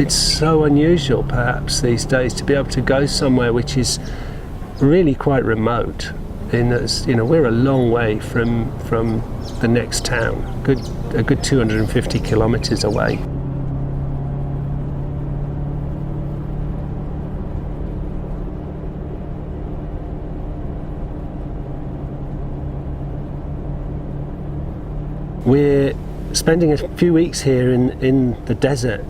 it's so unusual perhaps these days to be able to go somewhere which is really quite remote, in that, you know, we're a long way from the next town, a good 250 kilometers away. We're spending a few weeks here in the desert,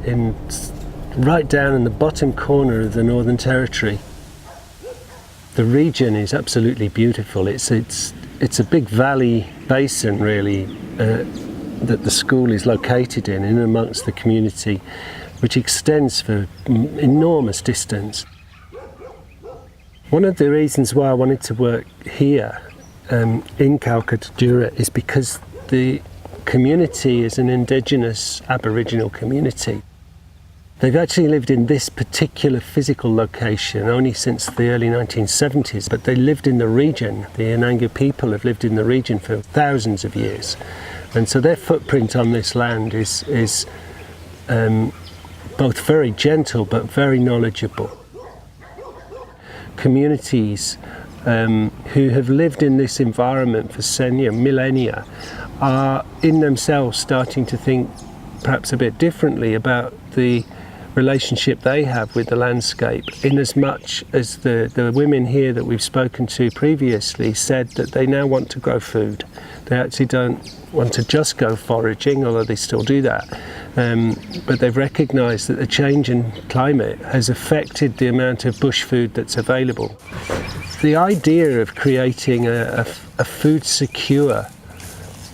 right down in the bottom corner of the Northern Territory. The region is absolutely beautiful. It's a big valley basin, really, that the school is located in amongst the community, which extends for enormous distance. One of the reasons why I wanted to work here in Kaltukatjara is because the community is an indigenous Aboriginal community. They've actually lived in this particular physical location only since the early 1970s, but they lived in the region. The Anangu people have lived in the region for thousands of years. And so their footprint on this land is both very gentle but very knowledgeable. Communities who have lived in this environment for millennia are in themselves starting to think perhaps a bit differently about the relationship they have with the landscape, in as much as the women here that we've spoken to previously said that they now want to grow food. They actually don't want to just go foraging, although they still do that, but they've recognised that the change in climate has affected the amount of bush food that's available. The idea of creating a food secure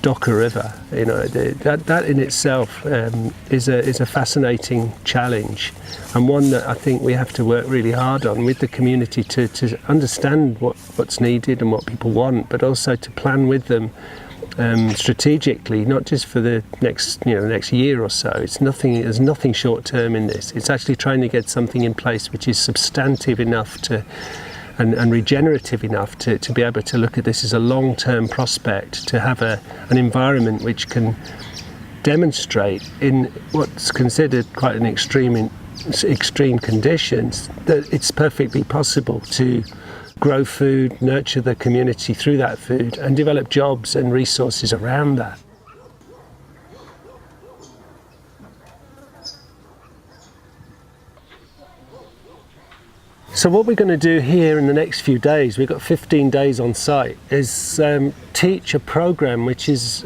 Docker River, you know, that in itself is a fascinating challenge, and one that I think we have to work really hard on with the community to understand what's needed and what people want, but also to plan with them strategically, not just for the next year or so. There's nothing short term in this. It's actually trying to get something in place which is substantive enough and regenerative enough to be able to look at this as a long-term prospect, to have an environment which can demonstrate in what's considered quite an extreme conditions that it's perfectly possible to grow food, nurture the community through that food, and develop jobs and resources around that. So what we're going to do here in the next few days, we've got 15 days on site, is teach a program which is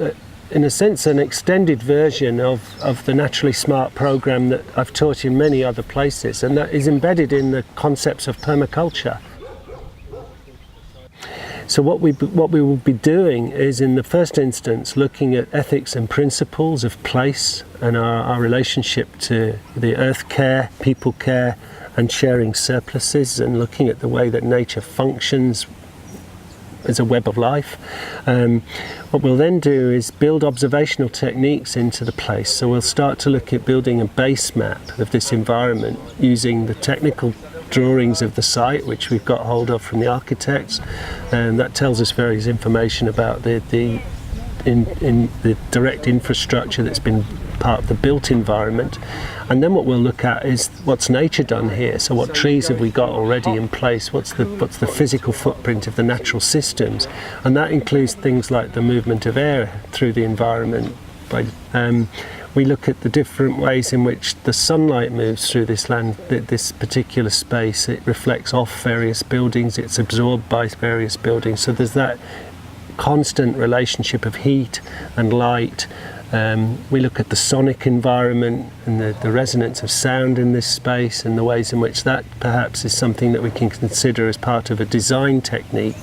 in a sense an extended version of the Naturally Smart program that I've taught in many other places, and that is embedded in the concepts of permaculture. So what we will be doing is, in the first instance, looking at ethics and principles of place and our relationship to the earth care, people care, and sharing surpluses, and looking at the way that nature functions as a web of life. What we'll then do is build observational techniques into the place. So we'll start to look at building a base map of this environment using the technical drawings of the site, which we've got hold of from the architects, and that tells us various information about the direct infrastructure that's been part of the built environment. And then what we'll look at is what's nature done here. So what trees have we got already in place? What's the physical footprint of the natural systems? And that includes things like the movement of air through the environment. We look at the different ways in which the sunlight moves through this land, this particular space. It reflects off various buildings, it's absorbed by various buildings. So there's that constant relationship of heat and light. We look at the sonic environment and the resonance of sound in this space, and the ways in which that perhaps is something that we can consider as part of a design technique.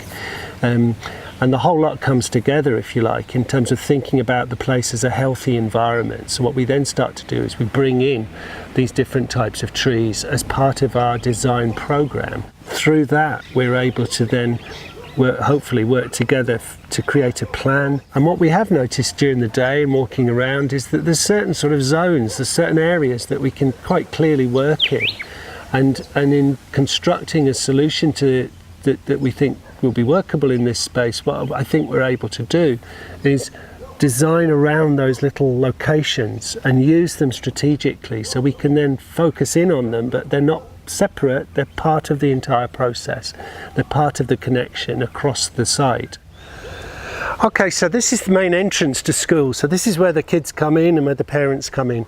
And the whole lot comes together, if you like, in terms of thinking about the place as a healthy environment. So what we then start to do is we bring in these different types of trees as part of our design program. Through that, we're able to then hopefully work together to create a plan. And what we have noticed during the day and walking around is that there's certain sort of zones, there's certain areas that we can quite clearly work in. And in constructing a solution to that we think will be workable in this space, what I think we're able to do is design around those little locations and use them strategically so we can then focus in on them, but they're not separate, they're part of the entire process. They're part of the connection across the site. Okay, so this is the main entrance to school. So this is where the kids come in and where the parents come in.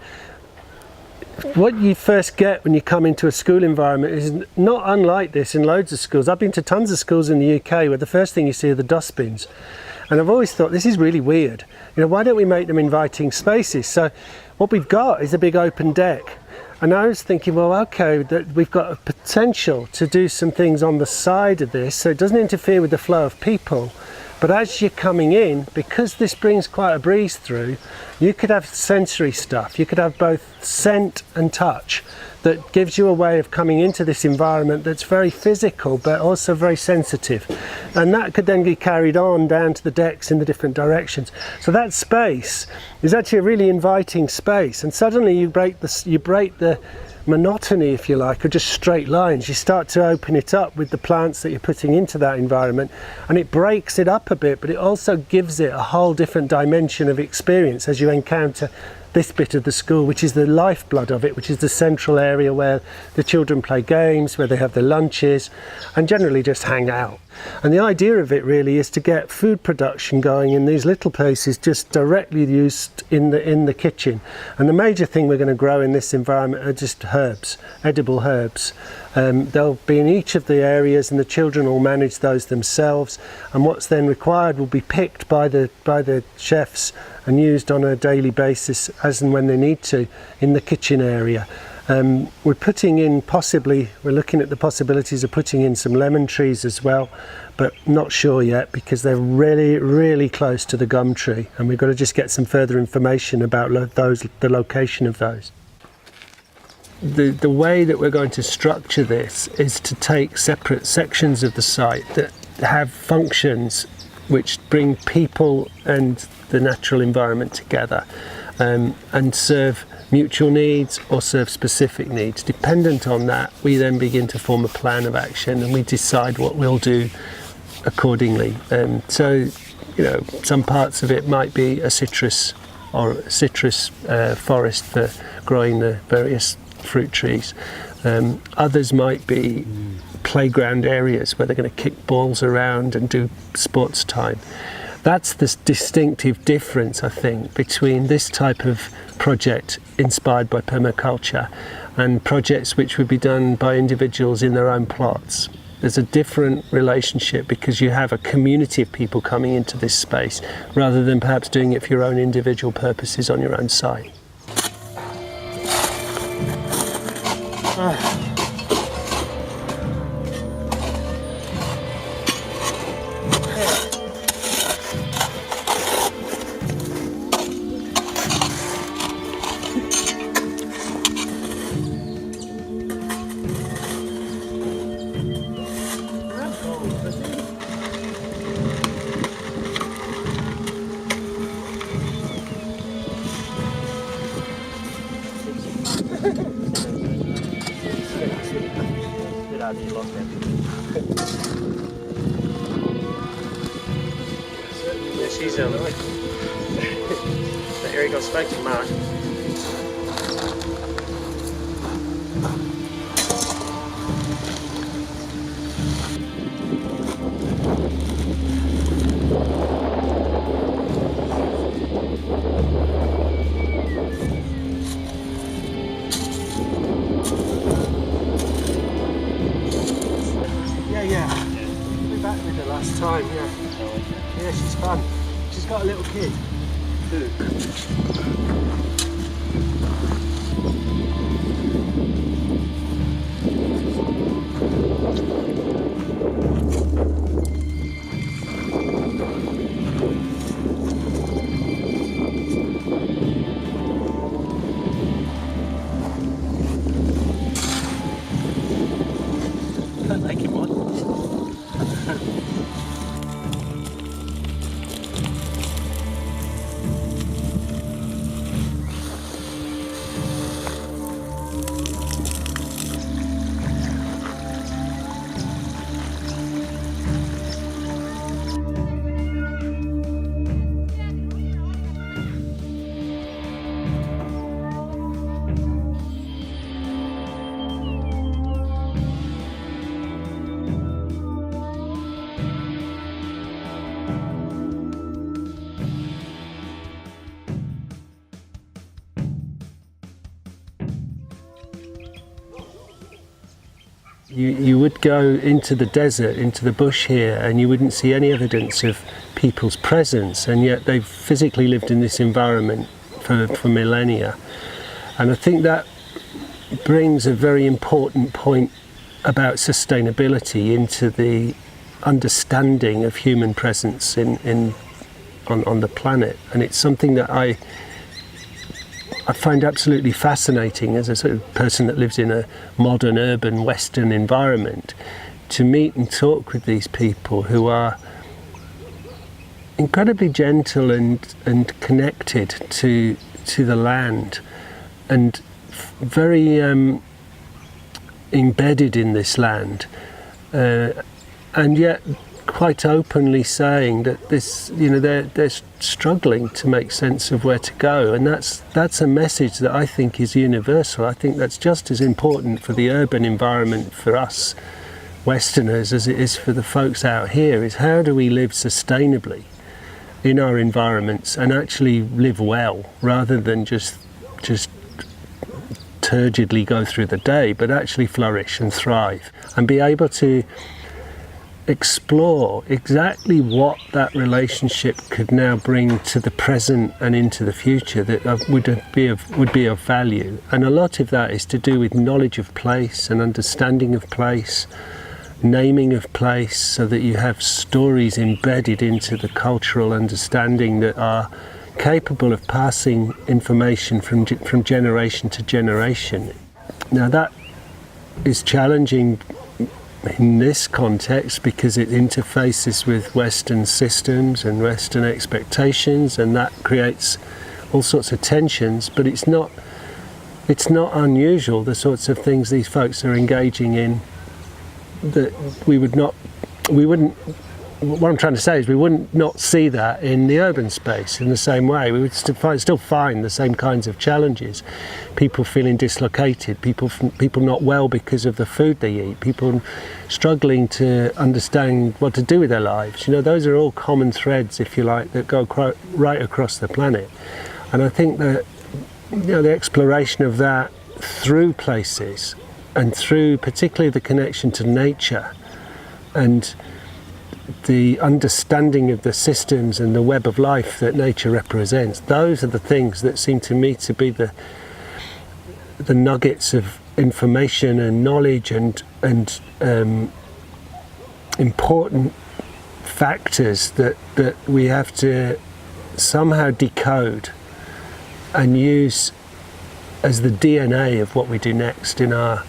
What you first get when you come into a school environment is not unlike this in loads of schools. I've been to tons of schools in the UK where the first thing you see are the dustbins. And I've always thought, this is really weird. You know, why don't we make them inviting spaces? So what we've got is a big open deck. And I was thinking, well, okay, that we've got a potential to do some things on the side of this so it doesn't interfere with the flow of people. But as you're coming in, because this brings quite a breeze through, you could have sensory stuff. You could have both scent and touch that gives you a way of coming into this environment that's very physical but also very sensitive. And that could then be carried on down to the decks in the different directions. So that space is actually a really inviting space, and suddenly you break the monotony, if you like, of just straight lines. You start to open it up with the plants that you're putting into that environment, and it breaks it up a bit, but it also gives it a whole different dimension of experience as you encounter this bit of the school, which is the lifeblood of it, which is the central area where the children play games, where they have their lunches and generally just hang out. And the idea of it really is to get food production going in these little places, just directly used in the kitchen. And the major thing we're going to grow in this environment are just herbs, edible herbs. They'll be in each of the areas, and the children will manage those themselves, and what's then required will be picked by the chefs and used on a daily basis as and when they need to in the kitchen area. We're looking at the possibilities of putting in some lemon trees as well, but not sure yet because they're really, really close to the gum tree, and we've got to just get some further information about the location of those. The way that we're going to structure this is to take separate sections of the site that have functions which bring people and the natural environment together, and serve mutual needs or serve specific needs. Dependent on that, we then begin to form a plan of action, and we decide what we'll do accordingly. So, you know, some parts of it might be a citrus forest for growing the various fruit trees. Others might be playground areas where they're going to kick balls around and do sports time. That's the distinctive difference, I think, between this type of project inspired by permaculture and projects which would be done by individuals in their own plots. There's a different relationship because you have a community of people coming into this space rather than perhaps doing it for your own individual purposes on your own site. She's here he goes back to Mark. Yeah. We were back with her last time, yeah. Yeah, she's fun. She's got a little kid. Don't make him one. You would go into the desert, into the bush here, and you wouldn't see any evidence of people's presence, and yet they've physically lived in this environment for millennia. And I think that brings a very important point about sustainability into the understanding of human presence on the planet. And it's something that I find absolutely fascinating as a sort of person that lives in a modern, urban, Western environment, to meet and talk with these people who are incredibly gentle and connected to the land, and very embedded in this land, and yet quite openly saying that this, they're struggling to make sense of where to go. And that's a message that I think is universal. I think that's just as important for the urban environment for us Westerners as it is for the folks out here, is how do we live sustainably in our environments and actually live well, rather than just turgidly go through the day, but actually flourish and thrive and be able to explore exactly what that relationship could now bring to the present and into the future that would be of value. And a lot of that is to do with knowledge of place and understanding of place, naming of place, so that you have stories embedded into the cultural understanding that are capable of passing information from generation to generation. Now that is challenging in this context because it interfaces with Western systems and Western expectations, and that creates all sorts of tensions, but it's not unusual, the sorts of things these folks are engaging in, that what I'm trying to say is we wouldn't not see that in the urban space in the same way. We would still find the same kinds of challenges. People feeling dislocated, people not well because of the food they eat, people struggling to understand what to do with their lives. Those are all common threads, if you like, that go right across the planet. And I think that the exploration of that through places and through particularly the connection to nature and the understanding of the systems and the web of life that nature represents, those are the things that seem to me to be the nuggets of information and knowledge and important factors that we have to somehow decode and use as the DNA of what we do next in our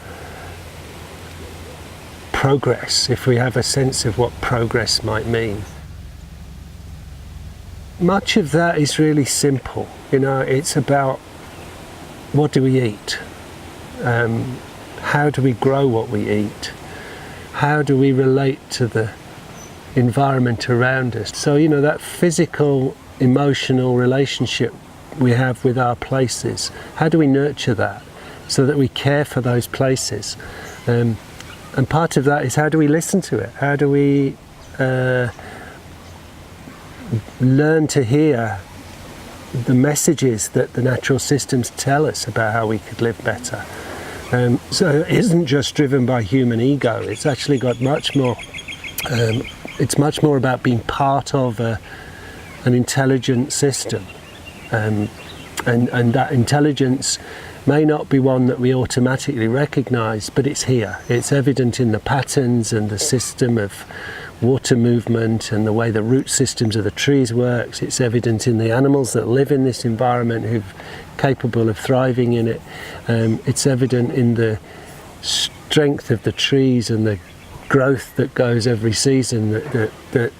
progress, if we have a sense of what progress might mean. Much of that is really simple. It's about what do we eat? How do we grow what we eat? How do we relate to the environment around us? So, that physical, emotional relationship we have with our places, how do we nurture that so that we care for those places? And part of that is, how do we listen to it? How do we learn to hear the messages that the natural systems tell us about how we could live better? So it isn't just driven by human ego. It's actually got much more. It's much more about being part of an intelligent system, and that intelligence may not be one that we automatically recognise, but it's here. It's evident in the patterns and the system of water movement and the way the root systems of the trees works. It's evident in the animals that live in this environment who're capable of thriving in it. It's evident in the strength of the trees and the growth that goes every season that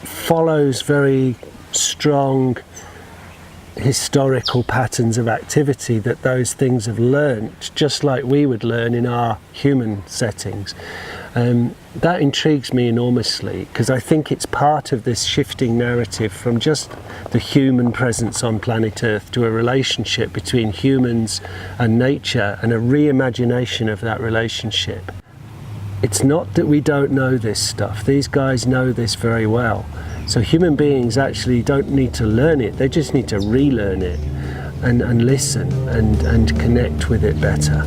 follows very strong historical patterns of activity that those things have learnt, just like we would learn in our human settings. That intrigues me enormously, because I think it's part of this shifting narrative from just the human presence on planet Earth to a relationship between humans and nature, and a reimagination of that relationship. It's not that we don't know this stuff. These guys know this very well. So human beings actually don't need to learn it, they just need to relearn it and listen and connect with it better.